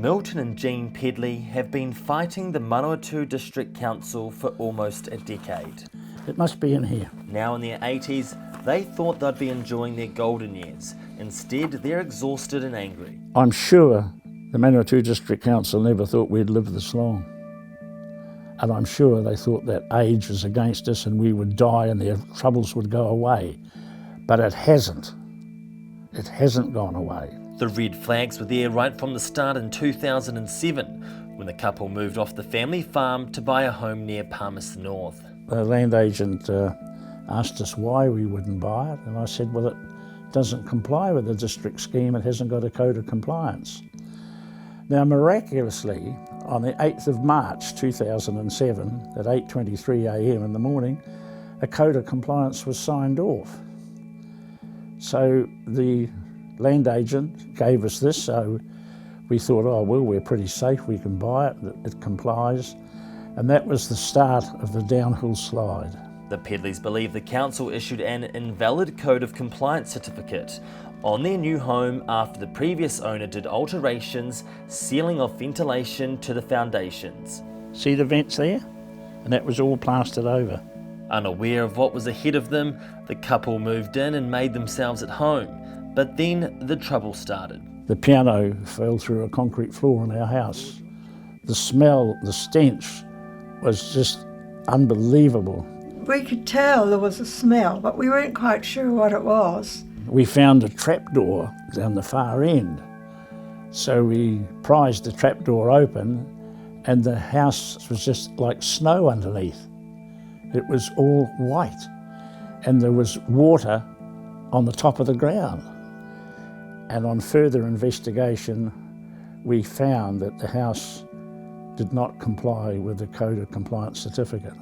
Milton and Jean Pedley have been fighting the Manawatu District Council for almost a decade. It must be in here. Now in their 80s, they thought they'd be enjoying their golden years. Instead, they're exhausted and angry. I'm sure the Manawatu District Council never thought we'd live this long. And I'm sure they thought that age was against us and we would die and their troubles would go away. But it hasn't. It hasn't gone away. The red flags were there right from the start in 2007, when the couple moved off the family farm to buy a home near Palmerston North. The land agent asked us why we wouldn't buy it, and I said, well, it doesn't comply with the district scheme, it hasn't got a code of compliance. Now, miraculously, on the 8th of March 2007, at 8:23 a.m. in the morning, a code of compliance was signed off. So the land agent gave us this, so we thought, oh, well, we're pretty safe, we can buy it, it complies. And that was the start of the downhill slide. The Pedleys believe the council issued an invalid code of compliance certificate on their new home after the previous owner did alterations, sealing off ventilation to the foundations. See the vents there? And that was all plastered over. Unaware of what was ahead of them, the couple moved in and made themselves at home. But then the trouble started. The piano fell through a concrete floor in our house. The smell, the stench was just unbelievable. We could tell there was a smell, but we weren't quite sure what it was. We found a trapdoor down the far end. So we prized the trapdoor open and the house was just like snow underneath. It was all white and there was water on the top of the ground. And on further investigation, we found that the house did not comply with the Code of Compliance certificate.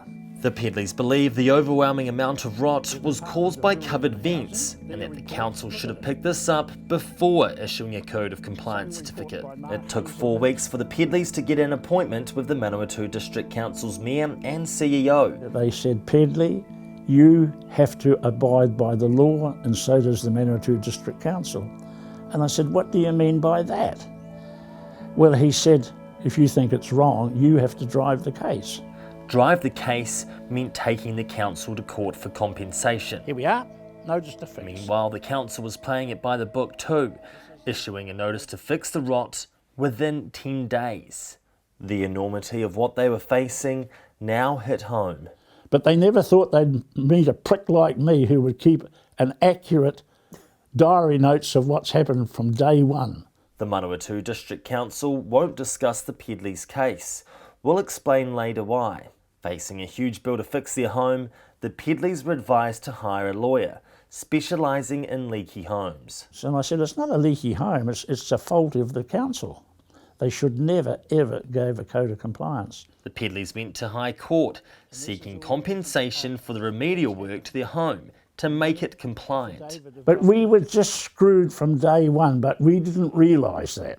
The Pedleys believe the overwhelming amount of rot was caused by covered vents and that the council should have picked this up before issuing a Code of Compliance certificate. It took 4 weeks for the Pedleys to get an appointment with the Manawatu District Council's Mayor and CEO. They said, Pedley, you have to abide by the law and so does the Manawatu District Council. And I said, what do you mean by that? Well, he said, if you think it's wrong, you have to drive the case. Drive the case meant taking the council to court for compensation. Here we are, notice to fix. Meanwhile, the council was playing it by the book too, issuing a notice to fix the rot within 10 days. The enormity of what they were facing now hit home. But they never thought they'd meet a prick like me who would keep an accurate diary notes of what's happened from day one. The Manawatu District Council won't discuss the Pedleys' case. We'll explain later why. Facing a huge bill to fix their home, the Pedleys were advised to hire a lawyer, specialising in leaky homes. So I said, it's not a leaky home, it's a fault of the council. They should never, ever give a code of compliance. The Pedleys went to High Court, seeking compensation for the remedial work to their home to make it compliant. But we were just screwed from day one, but we didn't realise that.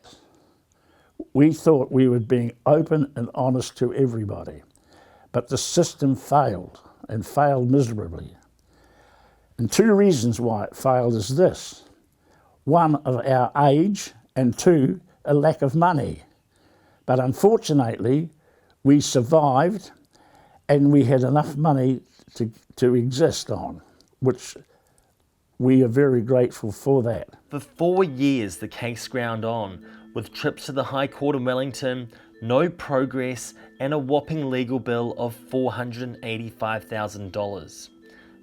We thought we were being open and honest to everybody. But the system failed, and failed miserably. And 2 reasons why it failed is this. 1, of our age, and 2, a lack of money. But unfortunately, we survived, and we had enough money to exist on, which we are very grateful for that. For 4 years, the case ground on, with trips to the High Court in Wellington, no progress, and a whopping legal bill of $485,000.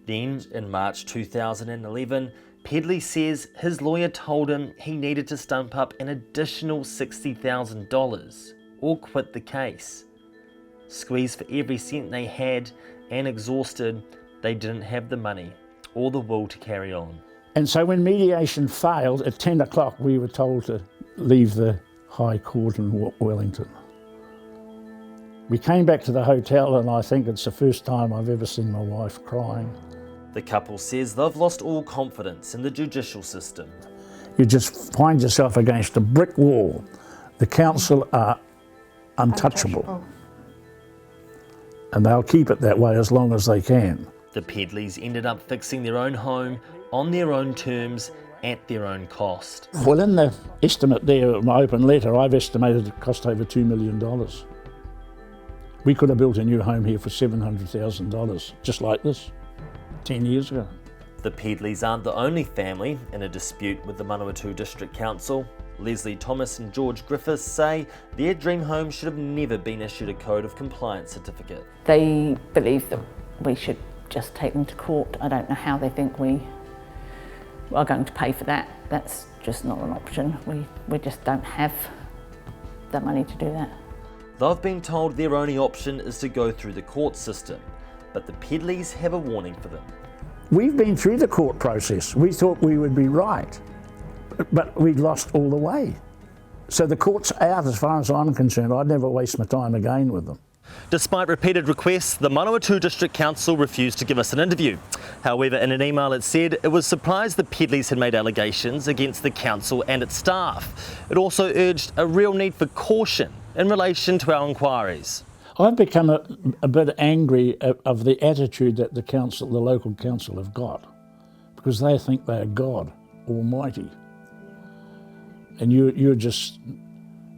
Then, in March 2011, Pedley says his lawyer told him he needed to stump up an additional $60,000 or quit the case. Squeezed for every cent they had and exhausted, they didn't have the money or the will to carry on. And so when mediation failed, at 10 o'clock we were told to leave the High Court in Wellington. We came back to the hotel and I think it's the first time I've ever seen my wife crying. The couple says they've lost all confidence in the judicial system. You just find yourself against a brick wall. The council are untouchable. And they'll keep it that way as long as they can. The Pedleys ended up fixing their own home on their own terms at their own cost. Well, in the estimate there, my open letter, I've estimated it cost over $2 million. We could have built a new home here for $700,000, just like this, 10 years ago. The Pedleys aren't the only family in a dispute with the Manawatu District Council. Leslie Thomas and George Griffiths say their dream home should have never been issued a Code of Compliance certificate. They believe that we should just take them to court. I don't know how they think we are going to pay for that. That's just not an option. We just don't have the money to do that. They've been told their only option is to go through the court system, but the Pedleys have a warning for them. We've been through the court process. We thought we would be right, but we lost all the way. So the court's out as far as I'm concerned. I'd never waste my time again with them. Despite repeated requests, the Manawatu District Council refused to give us an interview. However, in an email it said it was surprised the Pedleys had made allegations against the council and its staff. It also urged a real need for caution in relation to our inquiries. I've become a bit angry of the attitude that the local council have got, because they think they are God Almighty. And you're just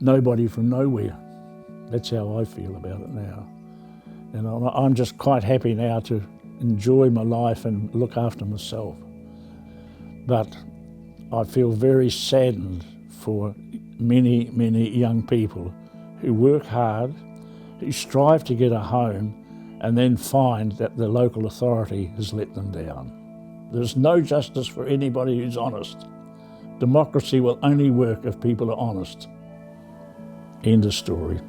nobody from nowhere. That's how I feel about it now. And I'm just quite happy now to enjoy my life and look after myself. But I feel very saddened for many, many young people who work hard, who strive to get a home, and then find that the local authority has let them down. There's no justice for anybody who's honest. Democracy will only work if people are honest. End of story.